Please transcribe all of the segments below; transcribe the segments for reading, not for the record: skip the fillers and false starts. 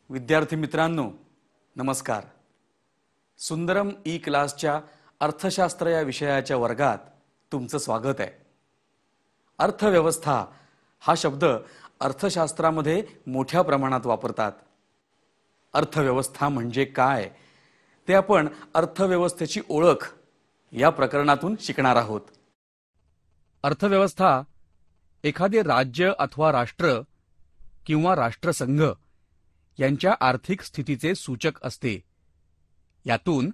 विद्यार्थी मित्रांनो, नमस्कार. सुंदरम ई क्लासच्या अर्थशास्त्र या विषयाच्या वर्गात तुमचं स्वागत आहे. अर्थव्यवस्था हा शब्द अर्थशास्त्रामध्ये मोठ्या प्रमाणात वापरतात. अर्थव्यवस्था म्हणजे काय ते आपण अर्थव्यवस्थेची ओळख या प्रकरणातून शिकणार आहोत. अर्थव्यवस्था एखादे राज्य अथवा राष्ट्र किंवा राष्ट्रसंघ यांच्या आर्थिक स्थितीचे सूचक असते. यातून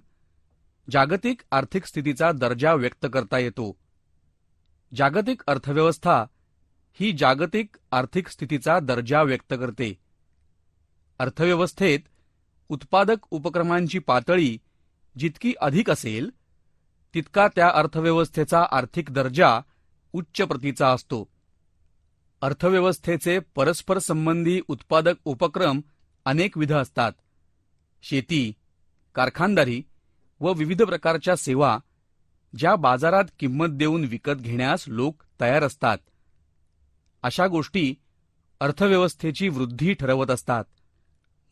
जागतिक आर्थिक स्थितीचा दर्जा व्यक्त करता येतो. जागतिक अर्थव्यवस्था ही जागतिक आर्थिक स्थितीचा दर्जा व्यक्त करते. अर्थव्यवस्थेत उत्पादक उपक्रमांची पातळी जितकी अधिक असेल तितका त्या अर्थव्यवस्थेचा आर्थिक दर्जा उच्च प्रतीचा असतो. अर्थव्यवस्थेचे परस्पर संबंधी उत्पादक उपक्रम अनेकविध असतात. शेती, कारखानदारी व विविध प्रकारच्या सेवा ज्या बाजारात किंमत देऊन विकत घेण्यास लोक तयार असतात, अशा गोष्टी अर्थव्यवस्थेची वृद्धी ठरवत असतात.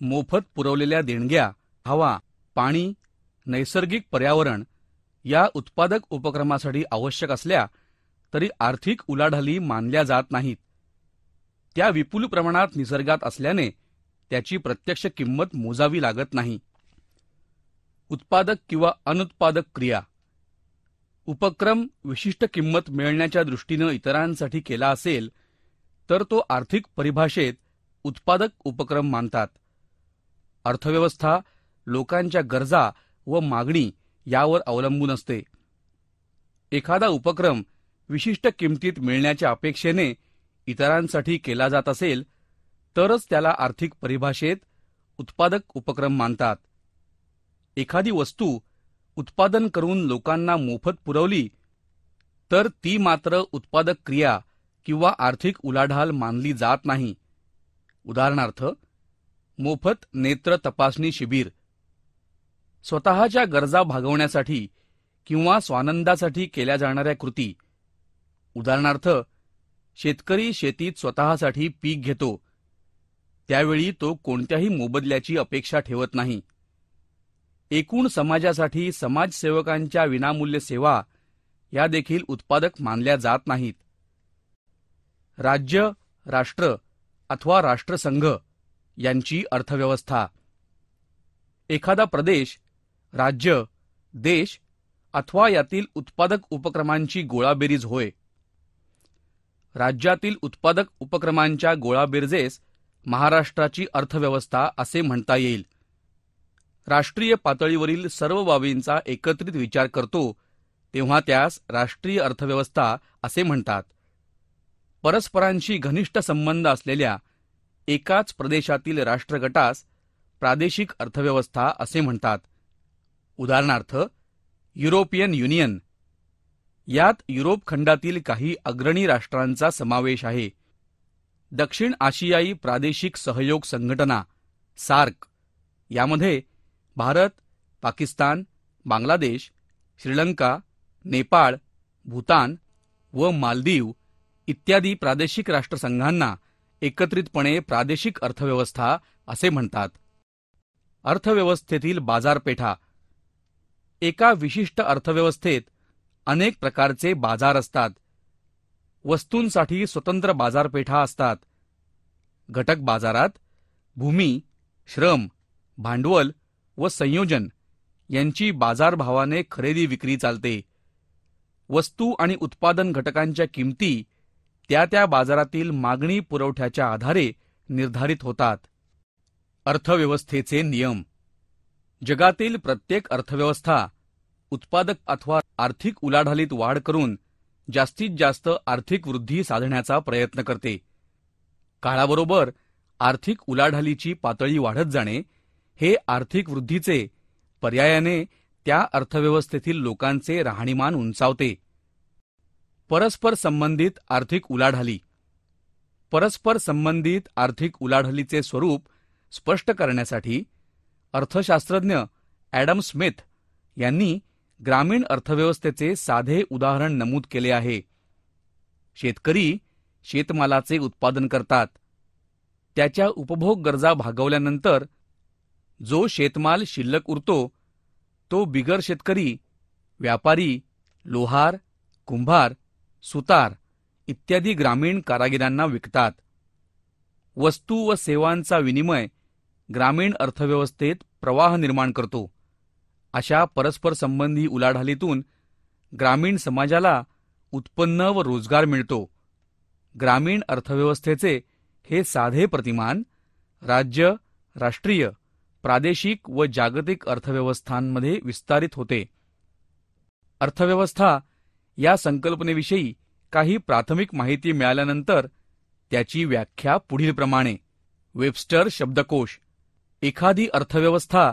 मोफत पुरवलेल्या देणग्या, हवा, पाणी, नैसर्गिक पर्यावरण या उत्पादक उपक्रमासाठी आवश्यक असल्या तरी आर्थिक उलाढाली मानल्या जात नाहीत. त्या विपुल प्रमाणात निसर्गात असल्याने त्याची प्रत्यक्ष किंमत मोजावी लागत नाही. उत्पादक किंवा अनुत्पादक क्रिया. उपक्रम विशिष्ट किंमत मिळण्याच्या दृष्टीनं इतरांसाठी केला असेल तर तो आर्थिक परिभाषेत उत्पादक उपक्रम मानतात. अर्थव्यवस्था लोकांच्या गरजा व मागणी यावर अवलंबून असते. एखादा उपक्रम विशिष्ट किमतीत मिळण्याच्या अपेक्षेने इतरांसाठी केला जात असेल तरच त्याला आर्थिक परिभाषेत उत्पादक उपक्रम मानतात. एखादी वस्तू उत्पादन करून लोकांना मोफत पुरवली तर ती मात्र उत्पादक क्रिया किंवा आर्थिक उलाढाल मानली जात नाही. उदाहरणार्थ, मोफत नेत्र तपासणी शिबिर. स्वतःच्या गरजा भागवण्यासाठी किंवा स्वानंदासाठी केल्या जाणाऱ्या कृती. उदाहरणार्थ, शेतकरी शेतीत स्वतःसाठी पीक घेतो, त्यावेळी तो कोणत्याही मोबदल्याची अपेक्षा ठेवत नाही. एकूण समाजासाठी समाजसेवकांच्या विनामूल्य सेवा या देखील उत्पादक मानल्या जात नाहीत. राज्य, राष्ट्र अथवा राष्ट्रसंघ यांची अर्थव्यवस्था. एखादा प्रदेश, राज्य, देश अथवा यातील उत्पादक उपक्रमांची गोळाबेरीज होय. राज्यातील उत्पादक उपक्रमांच्या गोळाबेरजेस महाराष्ट्राची अर्थव्यवस्था असे म्हणता येईल. राष्ट्रीय पातळीवरील सर्व बाबींचा एकत्रित विचार करतो तेव्हा त्यास राष्ट्रीय अर्थव्यवस्था असे म्हणतात. परस्परांशी घनिष्ठ संबंध असलेल्या एकाच प्रदेशातील राष्ट्रगटास प्रादेशिक अर्थव्यवस्था असे म्हणतात. उदाहरणार्थ, युरोपियन युनियन. यात युरोप खंडातील काही अग्रणी राष्ट्रांचा समावेश आहे. दक्षिण आशियाई प्रादेशिक सहयोग संघटना सार्क यामध्ये भारत, पाकिस्तान, बांगलादेश, श्रीलंका, नेपाळ, भूतान व मालदीव इत्यादी प्रादेशिक राष्ट्रसंघांना एकत्रितपणे प्रादेशिक अर्थव्यवस्था असे म्हणतात. अर्थव्यवस्थेतील बाजारपेठा. एका विशिष्ट अर्थव्यवस्थेत अनेक प्रकारचे बाजार असतात. वस्तूंसाठी स्वतंत्र बाजारपेठा असतात. घटक बाजारात भूमी, श्रम, भांडवल व संयोजन यांची बाजारभावाने खरेदी विक्री चालते. वस्तू आणि उत्पादन घटकांच्या किमती त्या त्या बाजारातील मागणी पुरवठ्याच्या आधारे निर्धारित होतात. अर्थव्यवस्थेचे नियम. जगातील प्रत्येक अर्थव्यवस्था उत्पादक अथवा आर्थिक उलाढालीत वाढ करून जास्तीत जास्त आर्थिक वृद्धी साधण्याचा प्रयत्न करते. काळाबरोबर आर्थिक उलाढालीची पातळी वाढत जाणे हे आर्थिक वृद्धीचे, पर्यायाने त्या अर्थव्यवस्थेतील लोकांचे राहणीमान उंचावते. परस्पर संबंधित आर्थिक उलाढाली. परस्पर संबंधित आर्थिक उलाढालीचे स्वरूप स्पष्ट करण्यासाठी अर्थशास्त्रज्ञ ॲडम स्मिथ यांनी ग्रामीण अर्थव्यवस्थेचे साधे उदाहरण नमूद केले आहे. शेतकरी शेतमालाचे उत्पादन करतात. त्याच्या उपभोग गरजा भागवल्यानंतर जो शेतमाल शिल्लक उरतो तो बिगर शेतकरी, व्यापारी, लोहार, कुंभार, सुतार इत्यादी ग्रामीण कारागिरांना विकतात. वस्तू व सेवांचा विनिमय ग्रामीण अर्थव्यवस्थेत प्रवाह निर्माण करतो. अशा परस्पर संबंधी उलाढालीतून ग्रामीण समाजाला उत्पन्न व रोजगार मिळतो. ग्रामीण अर्थव्यवस्थेचे हे साधे प्रतिमान राज्य, राष्ट्रीय, प्रादेशिक व जागतिक अर्थव्यवस्थांमध्ये विस्तारित होते. अर्थव्यवस्था या संकल्पनेविषयी काही प्राथमिक माहिती मिळाल्यानंतर त्याची व्याख्या पुढीलप्रमाणे. वेबस्टर शब्दकोश. एखादी अर्थव्यवस्था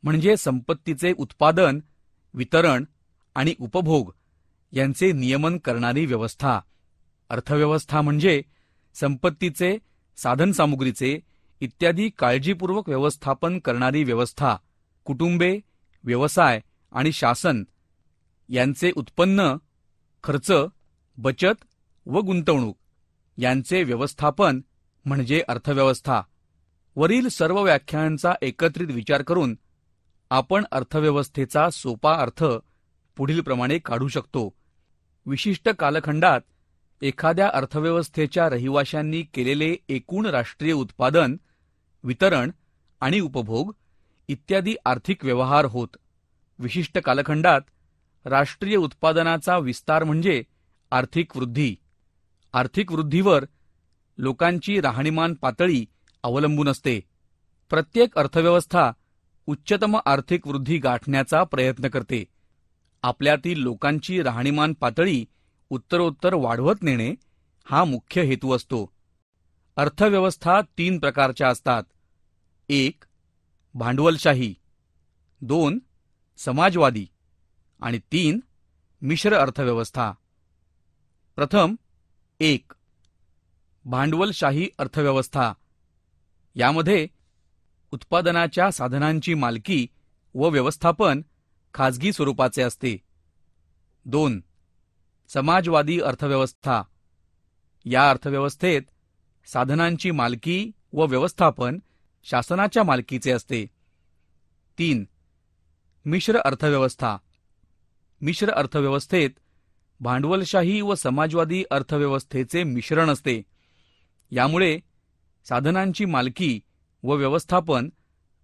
म्हणजे संपत्तीचे उत्पादन, वितरण आणि उपभोग यांचे नियमन करणारी व्यवस्था. अर्थव्यवस्था म्हणजे संपत्तीचे, साधनसामुग्रीचे इत्यादी काळजीपूर्वक व्यवस्थापन करणारी व्यवस्था. कुटुंबे, व्यवसाय आणि शासन यांचे उत्पन्न, खर्च, बचत व गुंतवणूक यांचे व्यवस्थापन म्हणजे अर्थव्यवस्था. वरील सर्व व्याख्यांचा एकत्रित विचार करून आपण अर्थव्यवस्थेचा सोपा अर्थ पुढीलप्रमाणे काढू शकतो. विशिष्ट कालखंडात एखाद्या अर्थव्यवस्थेच्या रहिवाशांनी केलेले एकूण राष्ट्रीय उत्पादन, वितरण आणि उपभोग इत्यादी आर्थिक व्यवहार होत. विशिष्ट कालखंडात राष्ट्रीय उत्पादनाचा विस्तार म्हणजे आर्थिक वृद्धी. आर्थिक वृद्धीवर लोकांची राहणीमान पातळी अवलंबून असते. प्रत्येक अर्थव्यवस्था उच्चतम आर्थिक वृद्धी गाठण्याचा प्रयत्न करते. आपल्यातील लोकांची राहणीमान पातळी उत्तरोत्तर वाढवत नेणे हा मुख्य हेतू असतो. अर्थव्यवस्था 3 प्रकारच्या असतात. 1. भांडवलशाही, 2. समाजवादी आणि 3. मिश्र अर्थव्यवस्था. प्रथम 1. भांडवलशाही अर्थव्यवस्था. यामध्ये उत्पादनाच्या साधनांची मालकी व व्यवस्थापन खाजगी स्वरूपाचे असते. 2. समाजवादी अर्थव्यवस्था. या अर्थव्यवस्थेत साधनांची मालकी व व्यवस्थापन शासनाच्या मालकीचे असते. 3. मिश्र अर्थव्यवस्था. मिश्र अर्थव्यवस्थेत भांडवलशाही व समाजवादी अर्थव्यवस्थेचे मिश्रण असते. यामुळे साधनांची मालकी व व्यवस्थापन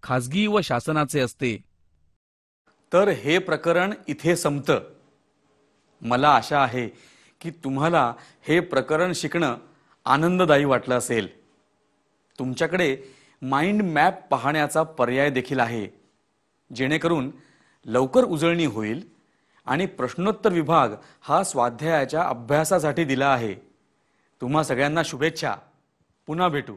खाजगी व शासनाचे असते. तर हे प्रकरण इथे संपतं. मला आशा आहे की तुम्हाला हे प्रकरण शिकणं आनंददायी वाटलं असेल. तुमच्याकडे माइंड मॅप पाहण्याचा पर्याय देखील आहे, जेणेकरून लवकर उजळणी होईल. आणि प्रश्नोत्तर विभाग हा स्वाध्यायाच्या अभ्यासासाठी दिला आहे. तुम्हा सगळ्यांना शुभेच्छा. पुन्हा भेटू.